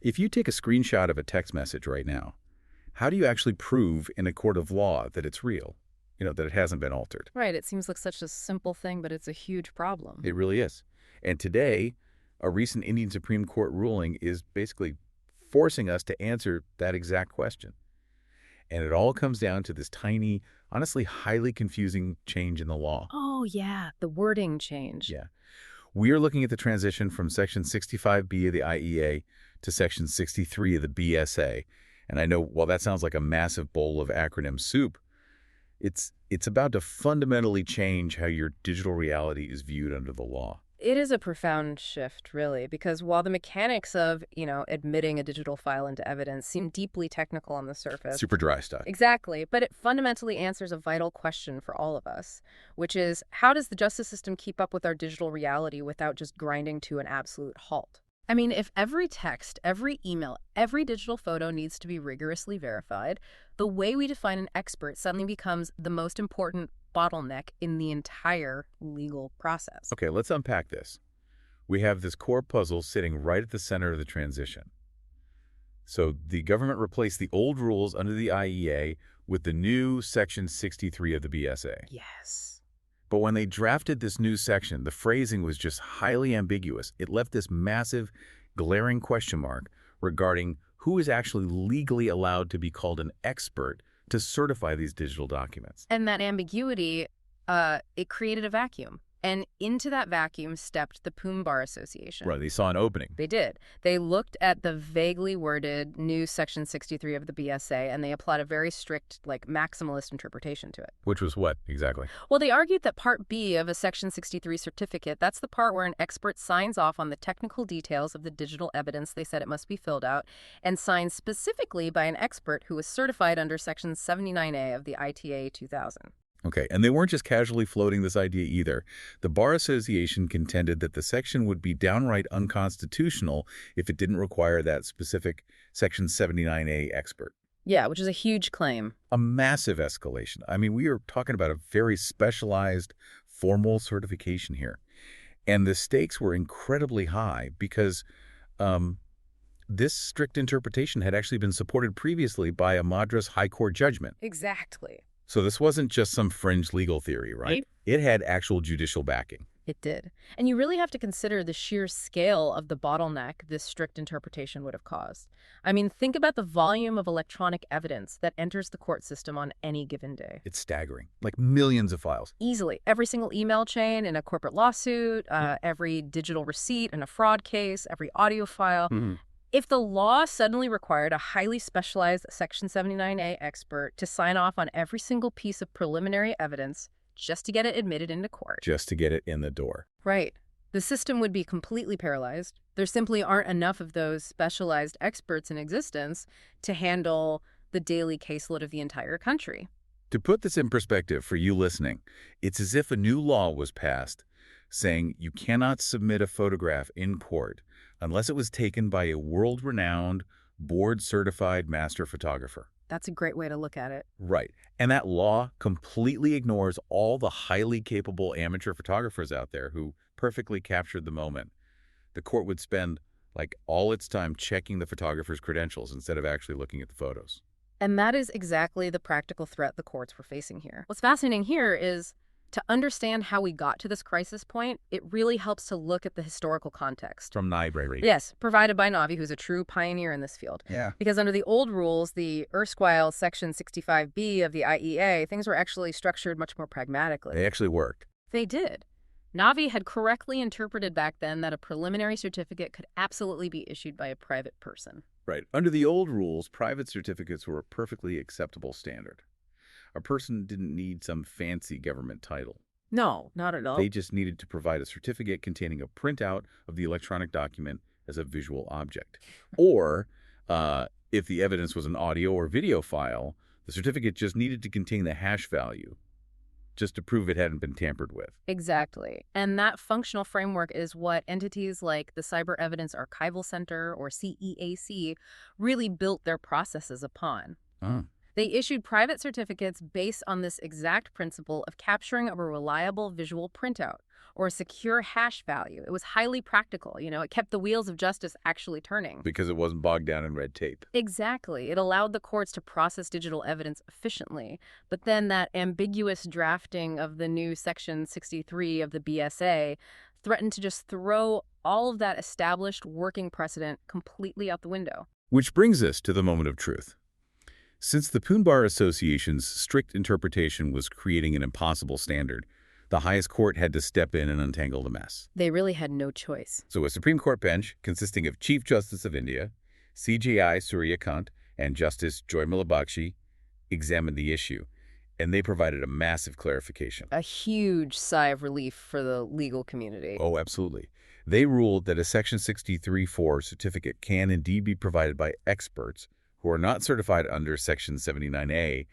If you take a screenshot of a text message right now, how do you actually prove in a court of law that it's real? That it hasn't been altered. Right, it seems like such a simple thing, but it's a huge problem. It really is. And today, a recent Indian Supreme Court ruling is basically forcing us to answer that exact question. And it all comes down to this tiny, honestly highly confusing change in the law. Oh, yeah, the wording change. Yeah. We are looking at the transition from Section 65B of the IEA to Section 63 of the BSA. And I know, while that sounds like a massive bowl of acronym soup, it's about to fundamentally change how your digital reality is viewed under the law. It is a profound shift, really, because while the mechanics of, admitting a digital file into evidence seem deeply technical on the surface. Super dry stuff. Exactly, but it fundamentally answers a vital question for all of us, which is, how does the justice system keep up with our digital reality without just grinding to an absolute halt? I mean, if every text, every email, every digital photo needs to be rigorously verified, the way we define an expert suddenly becomes the most important bottleneck in the entire legal process. Okay, let's unpack this. We have this core puzzle sitting right at the center of the transition. So the government replaced the old rules under the IEA with the new Section 63 of the BSA. Yes. But when they drafted this new section, the phrasing was just highly ambiguous. It left this massive, glaring question mark regarding who is actually legally allowed to be called an expert to certify these digital documents. And that ambiguity, it created a vacuum. And into that vacuum stepped the PUM Bar Association. Right, they saw an opening. They did. They looked at the vaguely worded new Section 63 of the BSA, and they applied a very strict, maximalist interpretation to it. Which was what, exactly? Well, they argued that Part B of a Section 63 certificate, that's the part where an expert signs off on the technical details of the digital evidence they said it must be filled out, and signed specifically by an expert who was certified under Section 79A of the ITA 2000. Okay, and they weren't just casually floating this idea either. The Bar Association contended that the section would be downright unconstitutional if it didn't require that specific Section 79A expert. Yeah, which is a huge claim. A massive escalation. I mean, we are talking about a very specialized, formal certification here. And the stakes were incredibly high because this strict interpretation had actually been supported previously by a Madras High Court judgment. Exactly. So this wasn't just some fringe legal theory, right? It had actual judicial backing. It did. And you really have to consider the sheer scale of the bottleneck this strict interpretation would have caused. I mean, think about the volume of electronic evidence that enters the court system on any given day. It's staggering. Like millions of files. Easily. Every single email chain in a corporate lawsuit, every digital receipt in a fraud case, every audio file. Mm-hmm. If the law suddenly required a highly specialized Section 79A expert to sign off on every single piece of preliminary evidence just to get it admitted into court. Just to get it in the door. Right. The system would be completely paralyzed. There simply aren't enough of those specialized experts in existence to handle the daily caseload of the entire country. To put this in perspective for you listening, it's as if a new law was passed saying you cannot submit a photograph in court unless it was taken by a world-renowned, board-certified master photographer. That's a great way to look at it. Right. And that law completely ignores all the highly capable amateur photographers out there who perfectly captured the moment. The court would spend, all its time checking the photographer's credentials instead of actually looking at the photos. And that is exactly the practical threat the courts were facing here. What's fascinating here is to understand how we got to this crisis point, it really helps to look at the historical context. From Naavi. Yes, provided by Naavi, who's a true pioneer in this field. Yeah. Because under the old rules, the erstwhile Section 65B of the IEA, things were actually structured much more pragmatically. They actually worked. They did. Naavi had correctly interpreted back then that a preliminary certificate could absolutely be issued by a private person. Right. Under the old rules, private certificates were a perfectly acceptable standard. A person didn't need some fancy government title. No, not at all. They just needed to provide a certificate containing a printout of the electronic document as a visual object. Or, if the evidence was an audio or video file, the certificate just needed to contain the hash value, just to prove it hadn't been tampered with. Exactly. And that functional framework is what entities like the Cyber Evidence Archival Center, or CEAC, really built their processes upon. They issued private certificates based on this exact principle of capturing a reliable visual printout or a secure hash value. It was highly practical, it kept the wheels of justice actually turning. Because it wasn't bogged down in red tape. Exactly. It allowed the courts to process digital evidence efficiently. But then that ambiguous drafting of the new Section 63 of the BSA threatened to just throw all of that established working precedent completely out the window. Which brings us to the moment of truth. Since the Poon Bar Association's strict interpretation was creating an impossible standard, the highest court had to step in and untangle the mess. They really had no choice. So a Supreme Court bench consisting of Chief Justice of India, CJI Surya Kant, and Justice Joy Malabakshi examined the issue, and they provided a massive clarification. A huge sigh of relief for the legal community. Oh, absolutely. They ruled that a Section 63(4) certificate can indeed be provided by experts who are not certified under Section 79A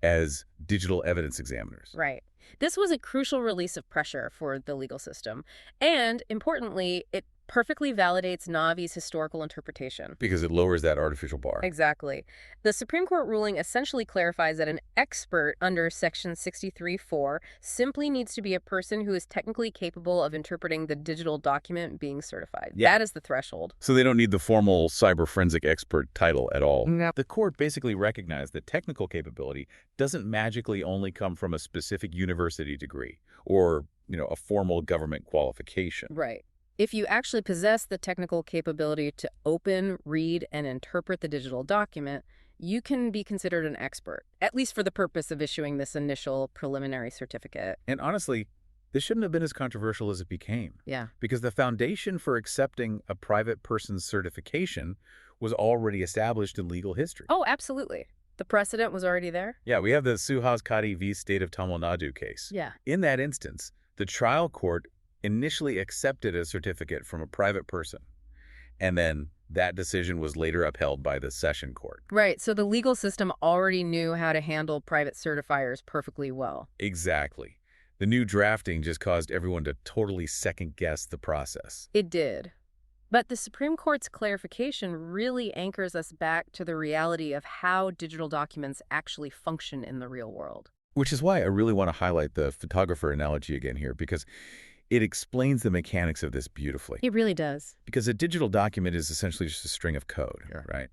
as digital evidence examiners. Right. This was a crucial release of pressure for the legal system. And, importantly, it perfectly validates Naavi's historical interpretation. Because it lowers that artificial bar. Exactly. The Supreme Court ruling essentially clarifies that an expert under Section 63(4) simply needs to be a person who is technically capable of interpreting the digital document being certified. Yeah. That is the threshold. So they don't need the formal cyber forensic expert title at all. No. The court basically recognized that technical capability doesn't magically only come from a specific university degree or, a formal government qualification. Right. If you actually possess the technical capability to open, read, and interpret the digital document, you can be considered an expert, at least for the purpose of issuing this initial preliminary certificate. And honestly, this shouldn't have been as controversial as it became. Yeah. Because the foundation for accepting a private person's certification was already established in legal history. Oh, absolutely. The precedent was already there? Yeah, we have the Suhas Kadi v. State of Tamil Nadu case. Yeah. In that instance, the trial court initially accepted a certificate from a private person, and then that decision was later upheld by the session court. Right, so the legal system already knew how to handle private certifiers perfectly well. Exactly. The new drafting just caused everyone to totally second-guess the process. It did. But the Supreme Court's clarification really anchors us back to the reality of how digital documents actually function in the real world. Which is why I really want to highlight the photographer analogy again here, because it explains the mechanics of this beautifully. It really does. Because a digital document is essentially just a string of code, right?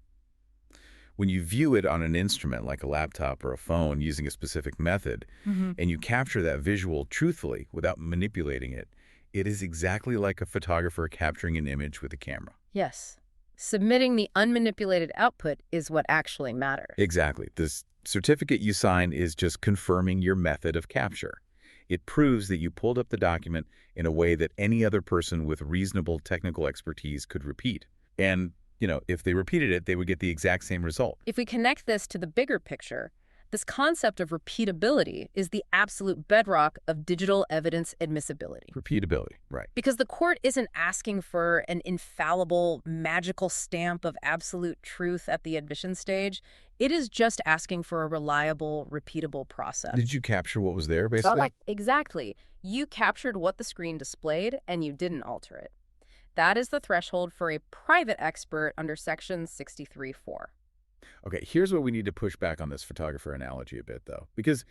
When you view it on an instrument like a laptop or a phone using a specific method, and you capture that visual truthfully without manipulating it, it is exactly like a photographer capturing an image with a camera. Yes. Submitting the unmanipulated output is what actually matters. Exactly. This certificate you sign is just confirming your method of capture. It proves that you pulled up the document in a way that any other person with reasonable technical expertise could repeat. And, if they repeated it, they would get the exact same result. If we connect this to the bigger picture, this concept of repeatability is the absolute bedrock of digital evidence admissibility. Repeatability, right. Because the court isn't asking for an infallible, magical stamp of absolute truth at the admission stage. It is just asking for a reliable, repeatable process. Did you capture what was there, basically? Exactly. You captured what the screen displayed, and you didn't alter it. That is the threshold for a private expert under Section 63(4). Okay, here's where we need to push back on this photographer analogy a bit, though, because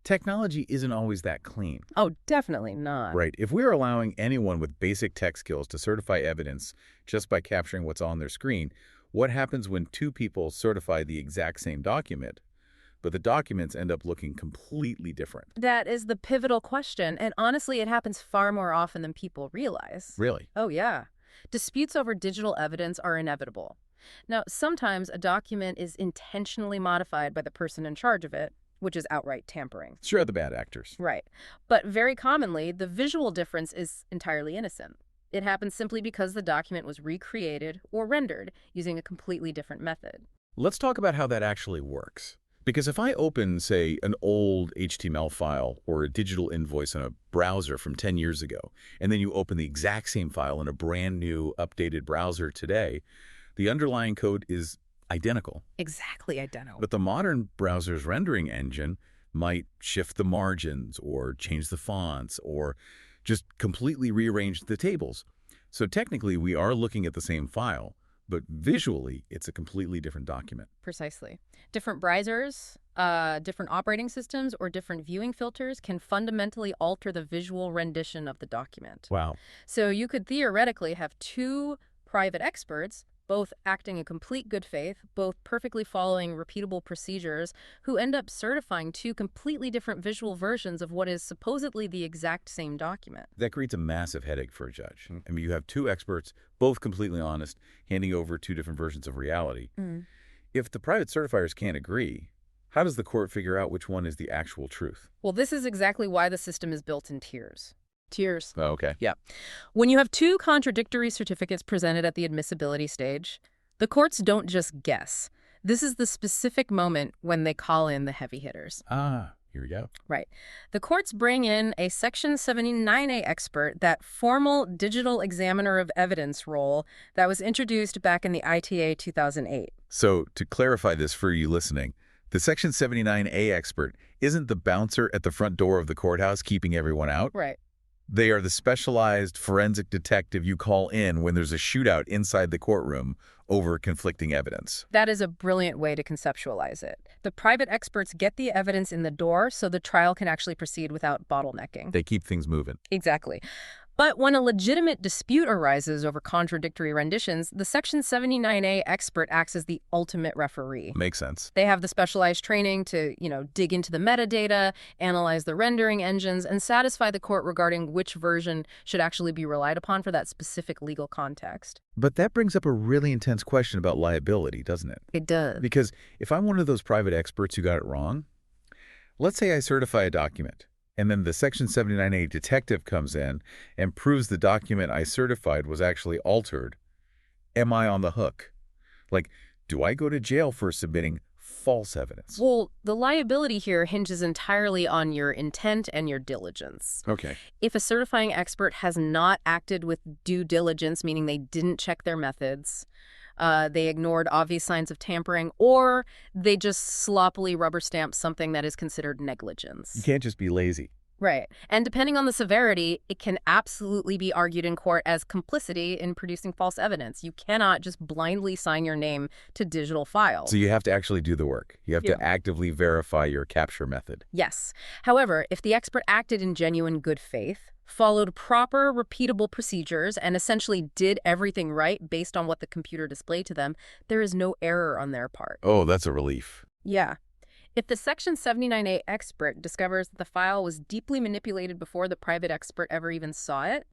technology isn't always that clean. Oh, definitely not. Right. If we're allowing anyone with basic tech skills to certify evidence just by capturing what's on their screen, what happens when two people certify the exact same document, but the documents end up looking completely different? That is the pivotal question, and honestly, it happens far more often than people realize. Really? Oh, yeah. Disputes over digital evidence are inevitable. Now, sometimes a document is intentionally modified by the person in charge of it, which is outright tampering. Sure, the bad actors. Right. But very commonly, the visual difference is entirely innocent. It happens simply because the document was recreated or rendered using a completely different method. Let's talk about how that actually works. Because if I open, say, an old HTML file or a digital invoice in a browser from 10 years ago, and then you open the exact same file in a brand new, updated browser today, the underlying code is identical. Exactly identical. But the modern browser's rendering engine might shift the margins or change the fonts or just completely rearrange the tables. So technically, we are looking at the same file, but visually, it's a completely different document. Precisely. Different browsers, different operating systems, or different viewing filters can fundamentally alter the visual rendition of the document. Wow. So you could theoretically have two private experts, both acting in complete good faith, both perfectly following repeatable procedures, who end up certifying two completely different visual versions of what is supposedly the exact same document. That creates a massive headache for a judge. I mean, you have two experts, both completely honest, handing over two different versions of reality. If the private certifiers can't agree, how does the court figure out which one is the actual truth? Well, this is exactly why the system is built in tiers. Tiers. Oh, okay. Yeah. When you have two contradictory certificates presented at the admissibility stage, the courts don't just guess. This is the specific moment when they call in the heavy hitters. Ah, here we go. Right. The courts bring in a Section 79A expert, that formal digital examiner of evidence role that was introduced back in the ITA 2008. So, to clarify this for you listening, the Section 79A expert isn't the bouncer at the front door of the courthouse keeping everyone out. Right. They are the specialized forensic detective you call in when there's a shootout inside the courtroom over conflicting evidence. That is a brilliant way to conceptualize it. The private experts get the evidence in the door so the trial can actually proceed without bottlenecking. They keep things moving. Exactly. But when a legitimate dispute arises over contradictory renditions, the Section 79A expert acts as the ultimate referee. Makes sense. They have the specialized training to, dig into the metadata, analyze the rendering engines, and satisfy the court regarding which version should actually be relied upon for that specific legal context. But that brings up a really intense question about liability, doesn't it? It does. Because if I'm one of those private experts who got it wrong, let's say I certify a document, and then the Section 79A detective comes in and proves the document I certified was actually altered. Am I on the hook? Like, do I go to jail for submitting false evidence? Well, the liability here hinges entirely on your intent and your diligence. Okay. If a certifying expert has not acted with due diligence, meaning they didn't check their methods, they ignored obvious signs of tampering, or they just sloppily rubber-stamped something that is considered negligence. You can't just be lazy. Right. And depending on the severity, it can absolutely be argued in court as complicity in producing false evidence. You cannot just blindly sign your name to digital files. So you have to actually do the work. You have to actively verify your capture method. Yes. However, if the expert acted in genuine good faith, followed proper, repeatable procedures, and essentially did everything right based on what the computer displayed to them, there is no error on their part. Oh, that's a relief. Yeah. If the Section 79A expert discovers that the file was deeply manipulated before the private expert ever even saw it,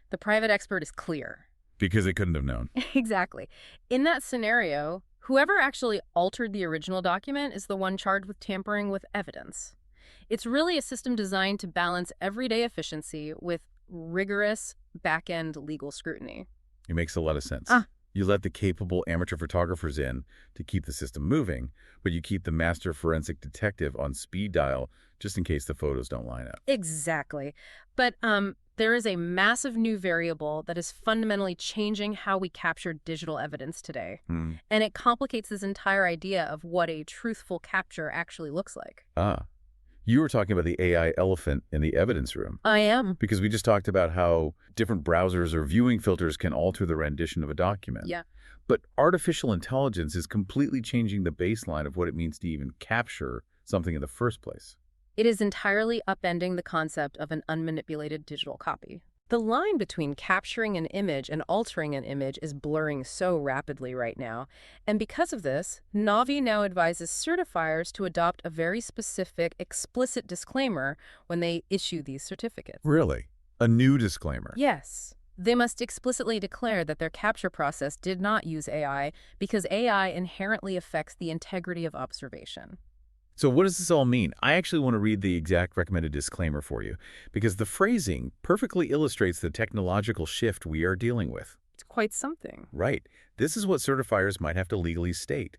the private expert is clear. Because they couldn't have known. Exactly. In that scenario, whoever actually altered the original document is the one charged with tampering with evidence. It's really a system designed to balance everyday efficiency with rigorous back-end legal scrutiny. It makes a lot of sense. You let the capable amateur photographers in to keep the system moving, but you keep the master forensic detective on speed dial just in case the photos don't line up. Exactly. But there is a massive new variable that is fundamentally changing how we capture digital evidence today. And it complicates this entire idea of what a truthful capture actually looks like. You were talking about the AI elephant in the evidence room. I am. Because we just talked about how different browsers or viewing filters can alter the rendition of a document. Yeah. But artificial intelligence is completely changing the baseline of what it means to even capture something in the first place. It is entirely upending the concept of an unmanipulated digital copy. The line between capturing an image and altering an image is blurring so rapidly right now. And because of this, Naavi now advises certifiers to adopt a very specific, explicit disclaimer when they issue these certificates. Really? A new disclaimer? Yes. They must explicitly declare that their capture process did not use AI because AI inherently affects the integrity of observation. So what does this all mean? I actually want to read the exact recommended disclaimer for you, because the phrasing perfectly illustrates the technological shift we are dealing with. It's quite something. Right. This is what certifiers might have to legally state.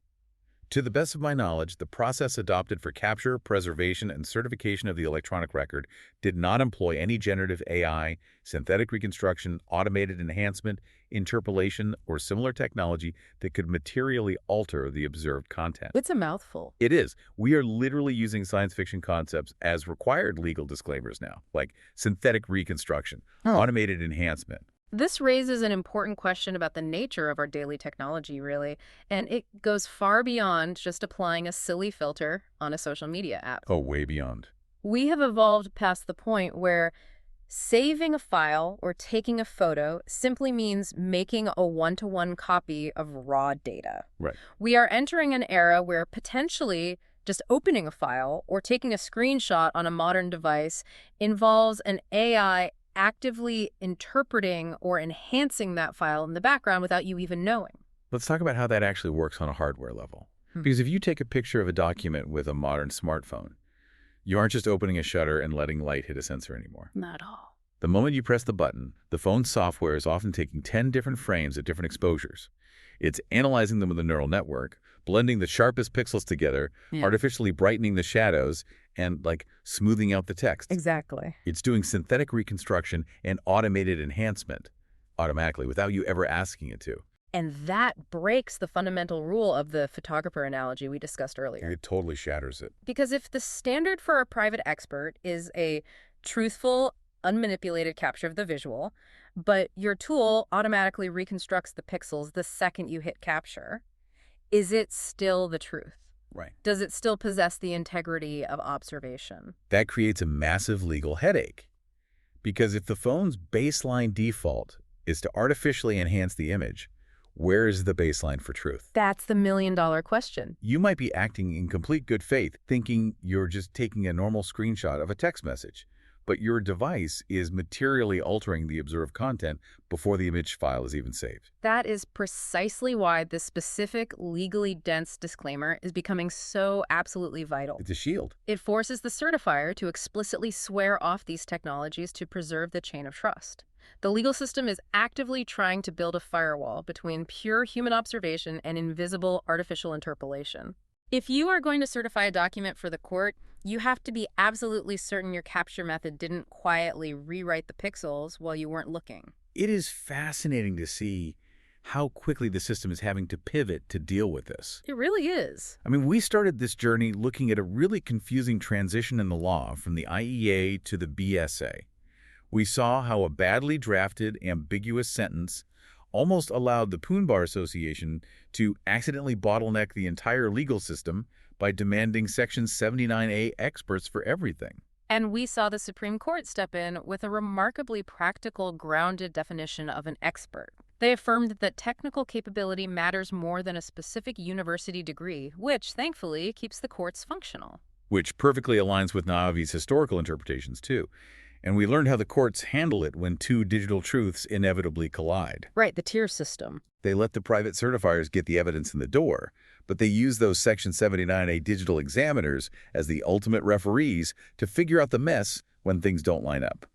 To the best of my knowledge, the process adopted for capture, preservation, and certification of the electronic record did not employ any generative AI, synthetic reconstruction, automated enhancement, interpolation, or similar technology that could materially alter the observed content. It's a mouthful. It is. We are literally using science fiction concepts as required legal disclaimers now, like synthetic reconstruction, automated enhancement, This raises an important question about the nature of our daily technology, really, and it goes far beyond just applying a silly filter on a social media app. Oh, way beyond. We have evolved past the point where saving a file or taking a photo simply means making a one-to-one copy of raw data. Right. We are entering an era where potentially just opening a file or taking a screenshot on a modern device involves an AI actively interpreting or enhancing that file in the background without you even knowing. Let's talk about how that actually works on a hardware level. Because if you take a picture of a document with a modern smartphone, you aren't just opening a shutter and letting light hit a sensor anymore. Not at all. The moment you press the button, the phone's software is often taking 10 different frames at different exposures. It's analyzing them with a neural network, blending the sharpest pixels together, artificially brightening the shadows, and, smoothing out the text. Exactly. It's doing synthetic reconstruction and automated enhancement automatically without you ever asking it to. And that breaks the fundamental rule of the photographer analogy we discussed earlier. It totally shatters it. Because if the standard for a private expert is a truthful, unmanipulated capture of the visual, but your tool automatically reconstructs the pixels the second you hit capture, is it still the truth? Right. Does it still possess the integrity of observation? That creates a massive legal headache. Because if the phone's baseline default is to artificially enhance the image, where is the baseline for truth? That's the million-dollar question. You might be acting in complete good faith, thinking you're just taking a normal screenshot of a text message, but your device is materially altering the observed content before the image file is even saved. That is precisely why this specific, legally dense disclaimer is becoming so absolutely vital. It's a shield. It forces the certifier to explicitly swear off these technologies to preserve the chain of trust. The legal system is actively trying to build a firewall between pure human observation and invisible artificial interpolation. If you are going to certify a document for the court, you have to be absolutely certain your capture method didn't quietly rewrite the pixels while you weren't looking. It is fascinating to see how quickly the system is having to pivot to deal with this. It really is. I mean, we started this journey looking at a really confusing transition in the law from the IEA to the BSA. We saw how a badly drafted, ambiguous sentence almost allowed the Poon Bar Association to accidentally bottleneck the entire legal system by demanding Section 79A experts for everything. And we saw the Supreme Court step in with a remarkably practical, grounded definition of an expert. They affirmed that technical capability matters more than a specific university degree, which, thankfully, keeps the courts functional. Which perfectly aligns with Naavi's historical interpretations, too. And we learned how the courts handle it when two digital truths inevitably collide. Right, the tier system. They let the private certifiers get the evidence in the door, but they use those Section 79A digital examiners as the ultimate referees to figure out the mess when things don't line up,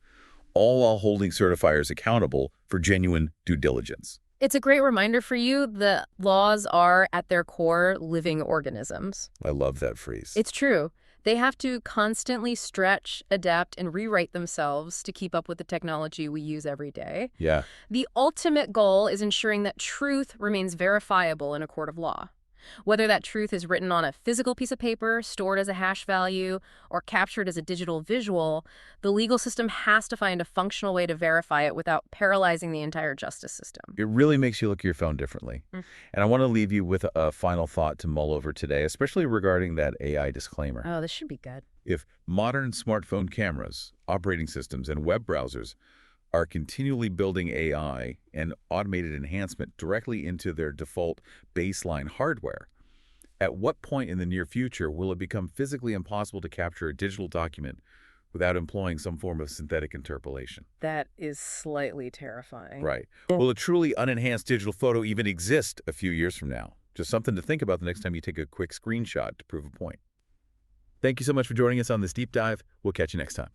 all while holding certifiers accountable for genuine due diligence. It's a great reminder for you that laws are, at their core, living organisms. I love that phrase. It's true. They have to constantly stretch, adapt, and rewrite themselves to keep up with the technology we use every day. Yeah. The ultimate goal is ensuring that truth remains verifiable in a court of law. Whether that truth is written on a physical piece of paper, stored as a hash value, or captured as a digital visual, the legal system has to find a functional way to verify it without paralyzing the entire justice system. It really makes you look at your phone differently. And I want to leave you with a final thought to mull over today, especially regarding that AI disclaimer. Oh, this should be good. If modern smartphone cameras, operating systems, and web browsers are continually building AI and automated enhancement directly into their default baseline hardware, at what point in the near future will it become physically impossible to capture a digital document without employing some form of synthetic interpolation? That is slightly terrifying. Right. Will a truly unenhanced digital photo even exist a few years from now? Just something to think about the next time you take a quick screenshot to prove a point. Thank you so much for joining us on this deep dive. We'll catch you next time.